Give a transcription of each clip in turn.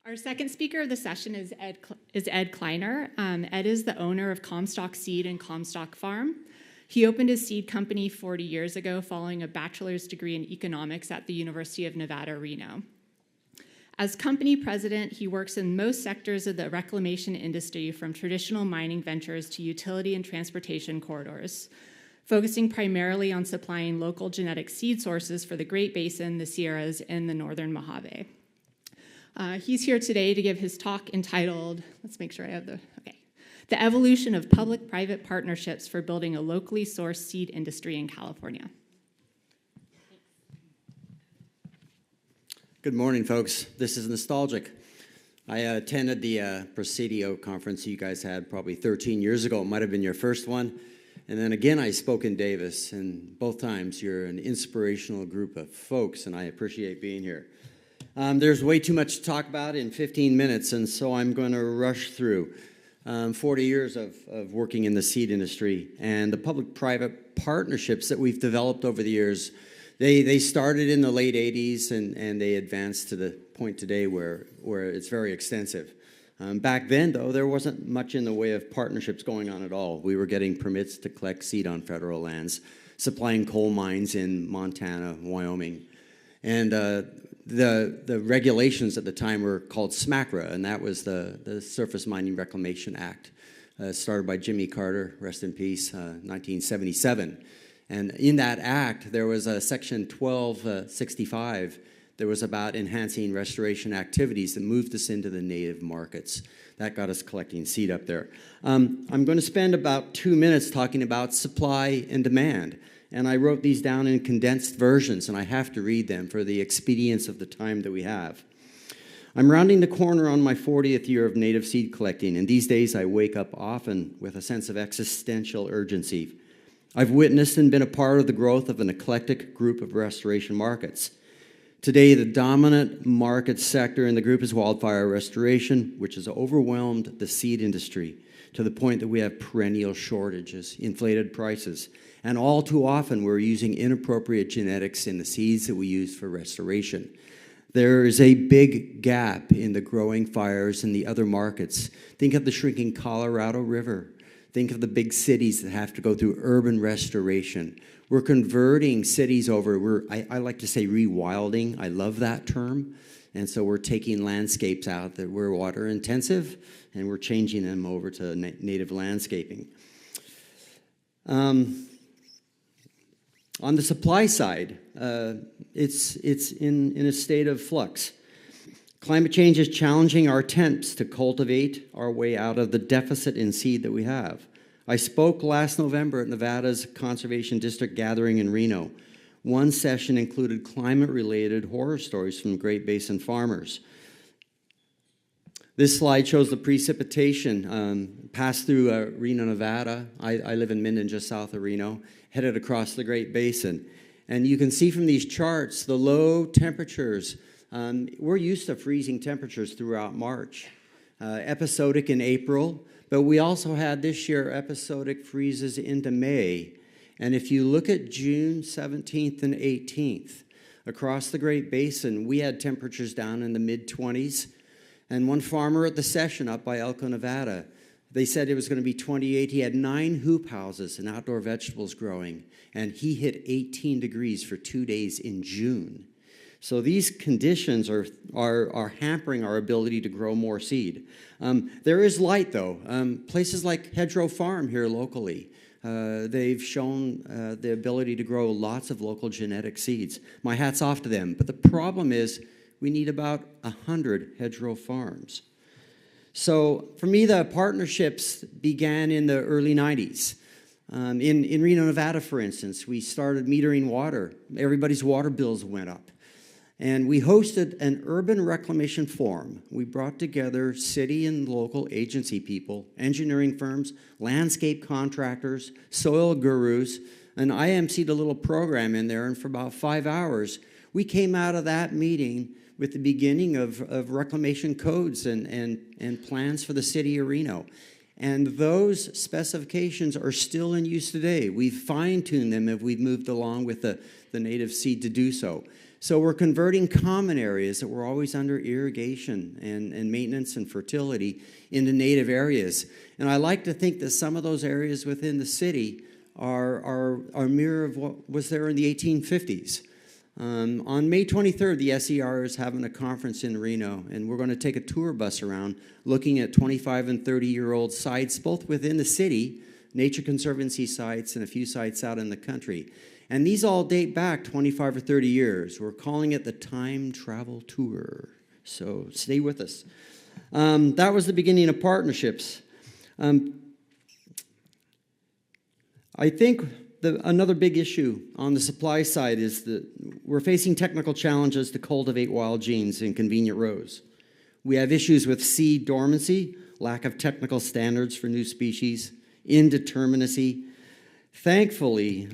Our second speaker of the session is Ed Kleiner. Ed is the owner of Comstock Seed and Comstock Farm. He opened his seed company 40 years ago following a bachelor's degree in economics at the University of Nevada, Reno. As company president, he works in most sectors of the reclamation industry, from traditional mining ventures to utility and transportation corridors, focusing primarily on supplying local genetic seed sources for the Great Basin, the Sierras, and the Northern Mojave. He's here today to give his talk entitled, let's make sure I have The Evolution of Public-Private Partnerships for Building a Locally Sourced Seed Industry in California. Good morning, folks. This is nostalgic. I attended the Presidio conference you guys had probably 13 years ago. It might have been your first one. And then again, I spoke in Davis, and both times you're an inspirational group of folks, and I appreciate being here. There's way too much to talk about in 15 minutes, and so I'm going to rush through 40 years of working in the seed industry and the public-private partnerships that we've developed over the years. They started in the late 80s, and they advanced to the point today where it's very extensive. Back then, though, there wasn't much in the way of partnerships going on at all. We were getting permits to collect seed on federal lands, supplying coal mines in Montana, Wyoming. And the regulations at the time were called SMACRA, and that was the Surface Mining Reclamation Act, started by Jimmy Carter, rest in peace, 1977. And in that act, there was a section 1265 that was about enhancing restoration activities that moved us into the native markets. That got us collecting seed up there. I'm going to spend about 2 minutes talking about supply and demand. And I wrote these down in condensed versions, and I have to read them for the expedience of the time that we have. I'm rounding the corner on my 40th year of native seed collecting, and these days I wake up often with a sense of existential urgency. I've witnessed and been a part of the growth of an eclectic group of restoration markets. Today, the dominant market sector in the group is wildfire restoration, which has overwhelmed the seed industry to the point that we have perennial shortages, inflated prices, and all too often we're using inappropriate genetics in the seeds that we use for restoration. There is a big gap in the growing fires in the other markets. Think of the shrinking Colorado River. Think of the big cities that have to go through urban restoration. We're converting cities over. I like to say rewilding. I love that term. And so we're taking landscapes out that were water intensive, and we're changing them over to native landscaping. On the supply side, it's in a state of flux. Climate change is challenging our attempts to cultivate our way out of the deficit in seed that we have. I spoke last November at Nevada's Conservation District gathering in Reno. One session included climate-related horror stories from Great Basin farmers. This slide shows the precipitation passed through Reno, Nevada. I live in Minden, just south of Reno, headed across the Great Basin. And you can see from these charts the low temperatures. We're used to freezing temperatures throughout March, episodic in April, but we also had this year episodic freezes into May. And if you look at June 17th and 18th, across the Great Basin, we had temperatures down in the mid-20s. And one farmer at the session up by Elko, Nevada, they said it was going to be 28. He had 9 hoop houses and outdoor vegetables growing, and he hit 18 degrees for 2 days in June. So these conditions are hampering our ability to grow more seed. There is light, though. Places like Hedgerow Farm here locally, they've shown the ability to grow lots of local genetic seeds. My hat's off to them. But the problem is we need about 100 Hedgerow Farms. So for me, the partnerships began in the early 90s. In Reno, Nevada, for instance, we started metering water. Everybody's water bills went up. And we hosted an urban reclamation forum. We brought together city and local agency people, engineering firms, landscape contractors, soil gurus, and I emceed a little program in there, and for about 5 hours, we came out of that meeting with the beginning of reclamation codes and plans for the city of Reno. And those specifications are still in use today. We've fine-tuned them as we've moved along with the native seed to do so. So we're converting common areas that were always under irrigation and maintenance and fertility into native areas. And I like to think that some of those areas within the city are a mirror of what was there in the 1850s. On May 23rd, the SER is having a conference in Reno, and we're going to take a tour bus around looking at 25 and 30-year-old sites, both within the city, Nature Conservancy sites, and a few sites out in the country. And these all date back 25 or 30 years. We're calling it the Time Travel Tour. So stay with us. That was the beginning of partnerships. I think another big issue on the supply side is that we're facing technical challenges to cultivate wild genes in convenient rows. We have issues with seed dormancy, lack of technical standards for new species, indeterminacy. Thankfully,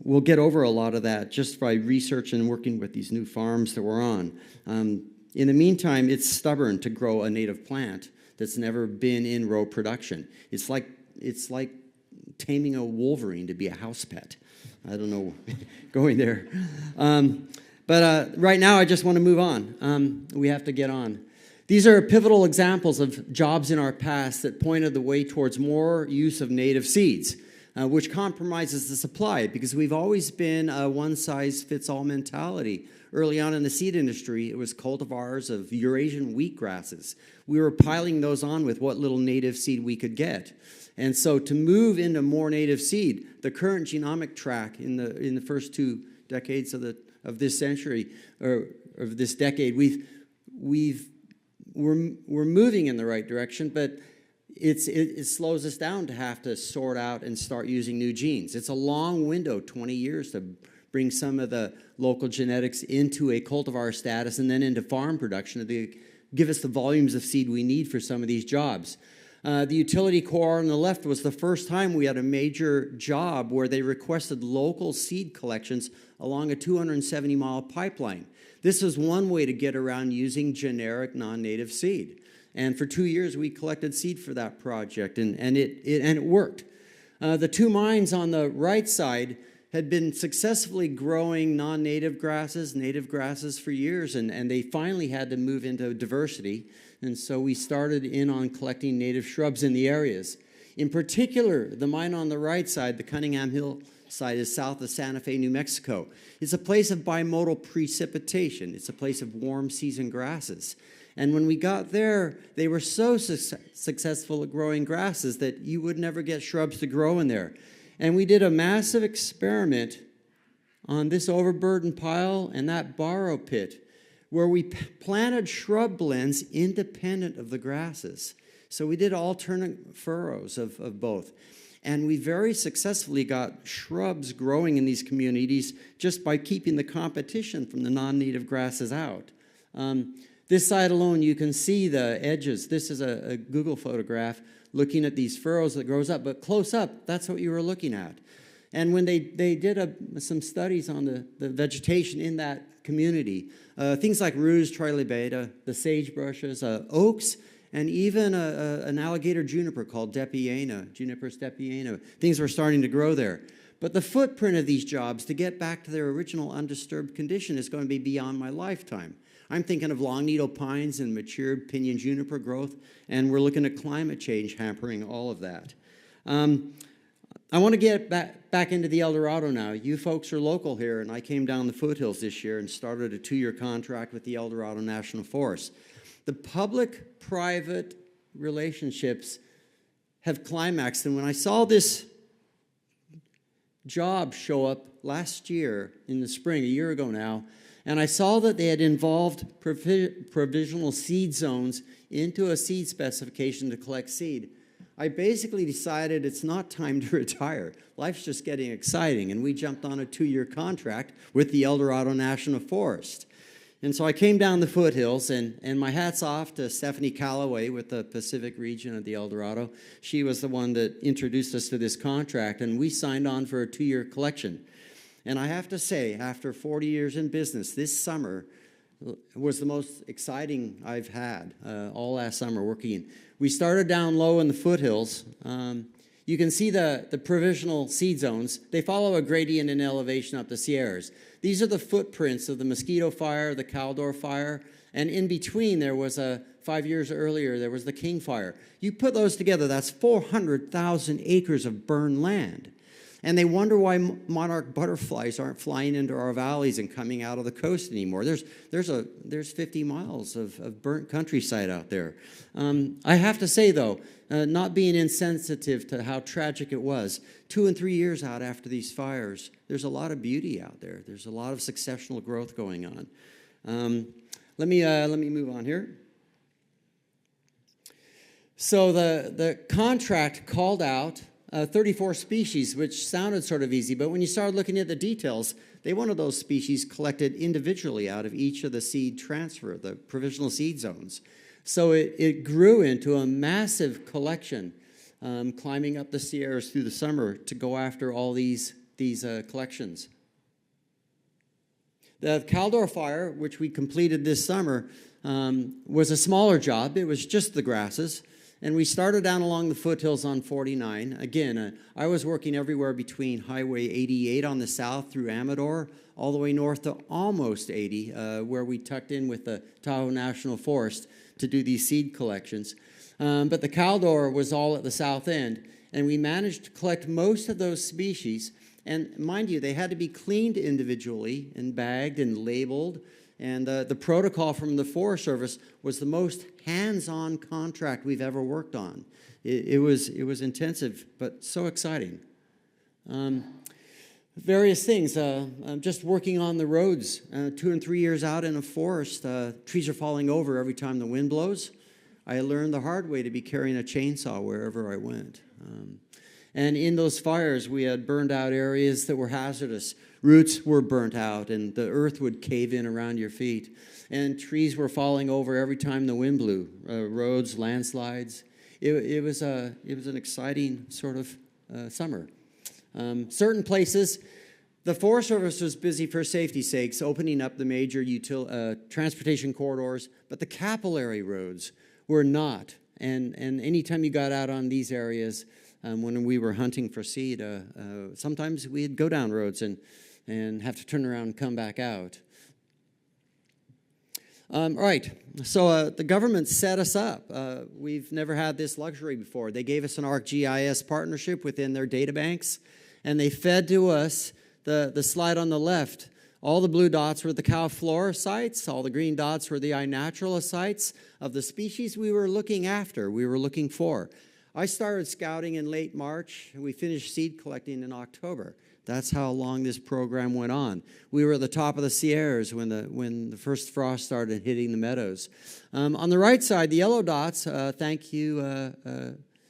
we'll get over a lot of that just by research and working with these new farms that we're on. In the meantime, it's stubborn to grow a native plant that's never been in row production. It's like taming a wolverine to be a house pet. I don't know, going there. But right now, I just want to move on. We have to get on. These are pivotal examples of jobs in our past that pointed the way towards more use of native seeds, which compromises the supply because we've always been a one-size-fits-all mentality. Early on in the seed industry, it was cultivars of Eurasian wheatgrasses. We were piling those on with what little native seed we could get. And so to move into more native seed, the current genomic track in the first 2 decades of this century, or of this decade, we're moving in the right direction, but it slows us down to have to sort out and start using new genes. It's a long window, 20 years, to bring some of the local genetics into a cultivar status and then into farm production to give us the volumes of seed we need for some of these jobs. The utility core on the left was the first time we had a major job where they requested local seed collections along a 270-mile pipeline. This is one way to get around using generic non-native seed. And for 2 years, we collected seed for that project, and it worked. The 2 mines on the right side had been successfully growing non-native grasses, native grasses for years, and they finally had to move into diversity. And so we started in on collecting native shrubs in the areas. In particular, the mine on the right side, the Cunningham Hill side, is south of Santa Fe, New Mexico. It's a place of bimodal precipitation. It's a place of warm season grasses. And when we got there, they were so successful at growing grasses that you would never get shrubs to grow in there. And we did a massive experiment on this overburden pile and that borrow pit, where we planted shrub blends independent of the grasses. So we did alternate furrows of both. And we very successfully got shrubs growing in these communities just by keeping the competition from the non-native grasses out. This side alone, you can see the edges. This is a Google photograph looking at these furrows that grows up. But close up, that's what you were looking at. And when they did some studies on the vegetation in that community, things like ruse trilobata, the sagebrushes, oaks, and even an alligator juniper called Depiena, Juniperus depiena. Things were starting to grow there. But the footprint of these jobs to get back to their original undisturbed condition is going to be beyond my lifetime. I'm thinking of long needle pines and matured pinyon juniper growth, and we're looking at climate change hampering all of that. I want to get back into the El Dorado now. You folks are local here, and I came down the foothills this year and started a 2-year contract with the El Dorado National Forest. The public-private relationships have climaxed, and when I saw this job show up last year in the spring, a year ago now, and I saw that they had involved provisional seed zones into a seed specification to collect seed, I basically decided it's not time to retire. Life's just getting exciting, and we jumped on a 2-year contract with the El Dorado National Forest. And so I came down the foothills, and my hat's off to Stephanie Calloway with the Pacific region of the El Dorado. She was the one that introduced us to this contract, and we signed on for a 2-year collection. And I have to say, after 40 years in business, this summer was the most exciting I've had all last summer working. We started down low in the foothills. You You can see the provisional seed zones. They follow a gradient in elevation up the Sierras. These are the footprints of the Mosquito Fire, the Caldor Fire, and in between there was 5 years earlier, there was the King Fire. You put those together, that's 400,000 acres of burned land. And they wonder why monarch butterflies aren't flying into our valleys and coming out of the coast anymore. There's 50 miles of burnt countryside out there. I have to say, though, not being insensitive to how tragic it was, 2 and 3 years out after these fires, there's a lot of beauty out there. There's a lot of successional growth going on. Let me move on here. So the contract called out 34 species, which sounded sort of easy, but when you started looking at the details, they wanted those species collected individually out of each of the seed transfer, the provisional seed zones. So it grew into a massive collection, climbing up the Sierras through the summer to go after all these collections. The Caldor Fire, which we completed this summer, was a smaller job. It was just the grasses. And we started down along the foothills on 49. Again, I was working everywhere between Highway 88 on the south through Amador, all the way north to almost 80, where we tucked in with the Tahoe National Forest to do these seed collections. But the Caldor was all at the south end, and we managed to collect most of those species. And mind you, they had to be cleaned individually and bagged and labeled. And the protocol from the Forest Service was the most hands-on contract we've ever worked on. It was intensive, but so exciting. Various things. Just working on the roads. 2 and 3 years out in a forest, trees are falling over every time the wind blows. I learned the hard way to be carrying a chainsaw wherever I went. And in those fires, we had burned out areas that were hazardous. Roots were burnt out, and the earth would cave in around your feet. And trees were falling over every time the wind blew. Roads, landslides. It was an exciting sort of summer. Certain places, the Forest Service was busy for safety's sakes, opening up the major transportation corridors, but the capillary roads were not. And anytime you got out on these areas, when we were hunting for seed, sometimes we'd go down roads and have to turn around and come back out. Right, so the government set us up. We've never had this luxury before. They gave us an ArcGIS partnership within their data banks, and they fed to us the slide on the left. All the blue dots were the cow flora sites. All the green dots were the iNaturalist sites of the species we were looking for. I started scouting in late March, and we finished seed collecting in October. That's how long this program went on. We were at the top of the Sierras when the first frost started hitting the meadows. On the right side, the yellow dots, thank you,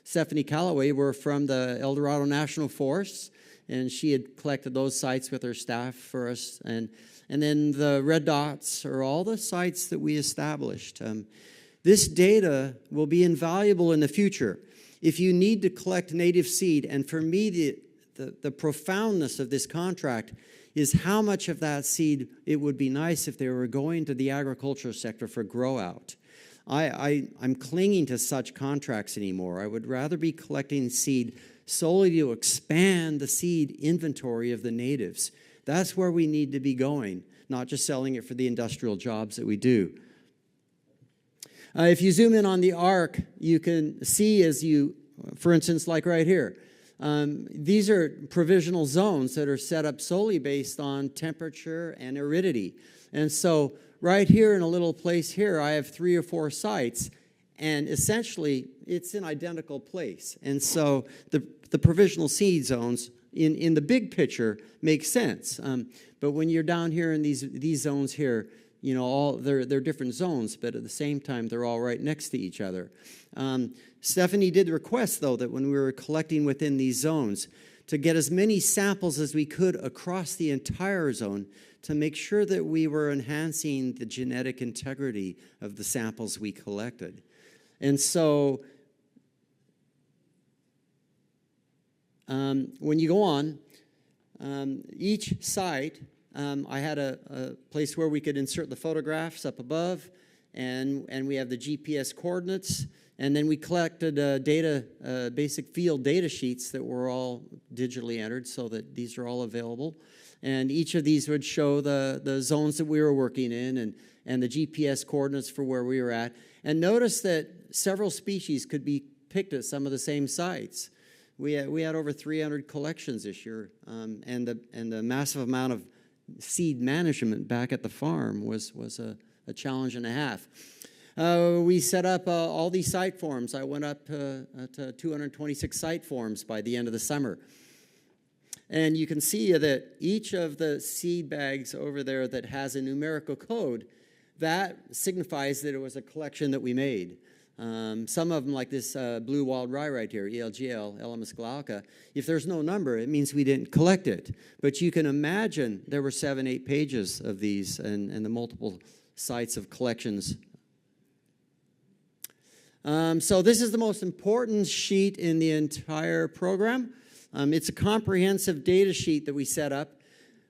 Stephanie Calloway, were from the El Dorado National Forests, and she had collected those sites with her staff for us. And then the red dots are all the sites that we established. This data will be invaluable in the future. If you need to collect native seed, and for me, the profoundness of this contract is how much of that seed it would be nice if they were going to the agriculture sector for grow out. I'm clinging to such contracts anymore. I would rather be collecting seed solely to expand the seed inventory of the natives. That's where we need to be going, not just selling it for the industrial jobs that we do. If you zoom in on the arc, you can see for instance, like right here, these are provisional zones that are set up solely based on temperature and aridity. And so right here in a little place here, I have 3 or 4 sites, and essentially it's an identical place. And so the provisional seed zones in the big picture make sense. But when you're down here in these zones here, you know, they're different zones, but at the same time, they're all right next to each other. Stephanie did request, though, that when we were collecting within these zones, to get as many samples as we could across the entire zone to make sure that we were enhancing the genetic integrity of the samples we collected. And so when you go on, each site, I had a place where we could insert the photographs up above, and we have the GPS coordinates, and then we collected basic field data sheets that were all digitally entered so that these are all available. And each of these would show the zones that we were working in and the GPS coordinates for where we were at. And notice that several species could be picked at some of the same sites. We had over 300 collections this year, and the massive amount of seed management back at the farm was a challenge and a half. We set up all these site forms. I went up to 226 site forms by the end of the summer. And you can see that each of the seed bags over there that has a numerical code, that signifies that it was a collection that we made. Some of them, like this blue wild rye right here, ELGL, Elamus glauca, if there's no number, it means we didn't collect it. But you can imagine there were 7, 8 pages of these and the multiple sites of collections. So this is the most important sheet in the entire program. It's a comprehensive data sheet that we set up.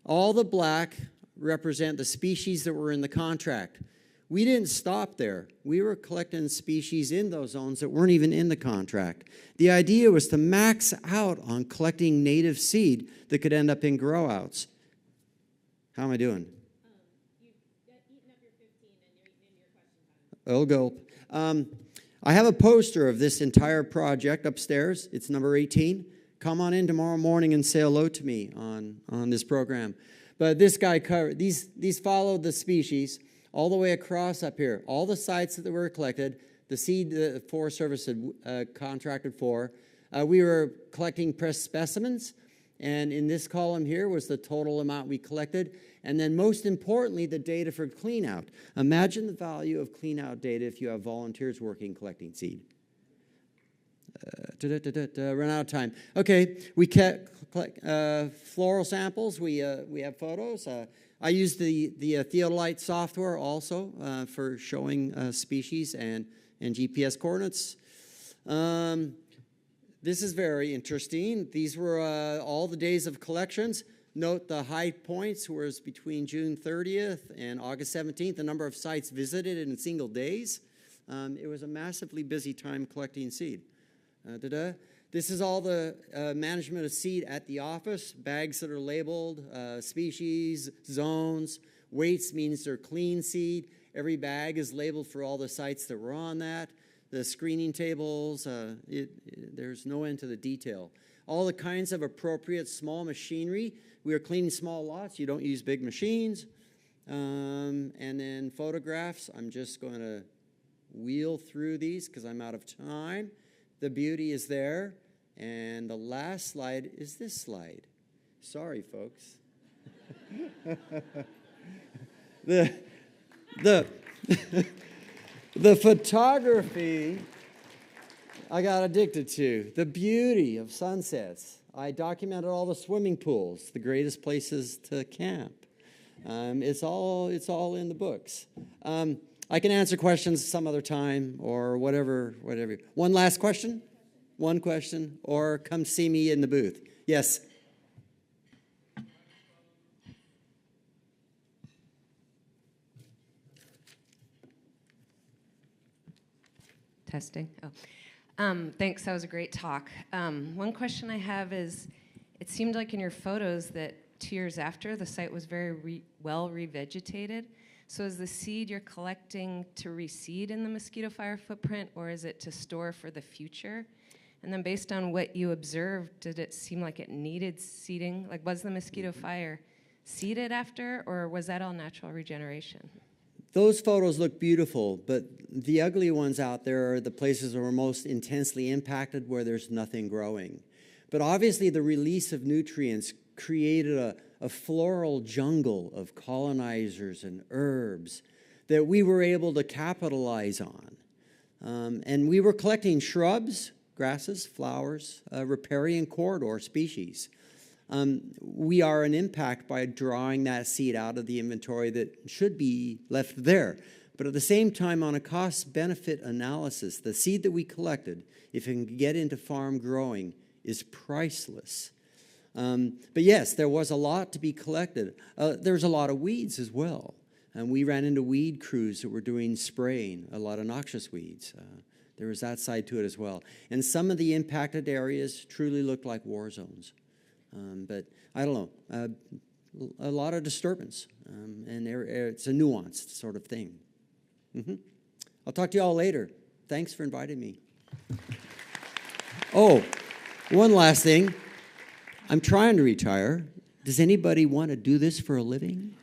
All the black represent the species that were in the contract. We didn't stop there. We were collecting species in those zones that weren't even in the contract. The idea was to max out on collecting native seed that could end up in grow-outs. How am I doing? You've eaten up your 15 and you're eating into your question time. Oh, gulp. I have a poster of this entire project upstairs. It's number 18. Come on in tomorrow morning and say hello to me on this program. But this guy covered, these followed the species all the way across up here. All the sites that were collected, the seed the Forest Service had contracted for. We were collecting pressed specimens, and in this column here was the total amount we collected. And then most importantly, the data for cleanout. Imagine the value of cleanout data if you have volunteers working collecting seed. Run out of time. Okay, we collect floral samples. We have photos. I used the theodolite software also for showing species and GPS coordinates. This is very interesting. These were all the days of collections. Note the high points was between June 30th and August 17th, the number of sites visited in single days. It was a massively busy time collecting seed. This is all the management of seed at the office, bags that are labeled, species, zones. Weights means they're clean seed. Every bag is labeled for all the sites that were on that. The screening tables, there's no end to the detail. All the kinds of appropriate small machinery. We are cleaning small lots. You don't use big machines. And then photographs. I'm just going to wheel through these because I'm out of time. The beauty is there. And the last slide is this slide. Sorry, folks. The photography I got addicted to. The beauty of sunsets. I documented all the swimming pools, the greatest places to camp. It's all in the books. I can answer questions some other time or whatever. One last question? One question, or come see me in the booth. Yes? Testing. Thanks, that was a great talk. One question I have is, it seemed like in your photos that 2 years after, the site was very well revegetated. So is the seed you're collecting to reseed in the mosquito fire footprint, or is it to store for the future? And then based on what you observed, did it seem like it needed seeding? Like, was the mosquito fire seeded after, or was that all natural regeneration? Those photos look beautiful, but the ugly ones out there are the places that were most intensely impacted where there's nothing growing. But obviously the release of nutrients created a floral jungle of colonizers and herbs that we were able to capitalize on. And we were collecting shrubs, grasses, flowers, riparian corridor species. We are an impact by drawing that seed out of the inventory that should be left there. But at the same time, on a cost-benefit analysis, the seed that we collected, if it can get into farm growing, is priceless. But yes, there was a lot to be collected. There's a lot of weeds as well. And we ran into weed crews that were doing spraying, a lot of noxious weeds. There was that side to it as well. And some of the impacted areas truly looked like war zones. But I don't know, a lot of disturbance. And it's a nuanced sort of thing. I'll talk to you all later. Thanks for inviting me. Oh, one last thing. I'm trying to retire. Does anybody want to do this for a living?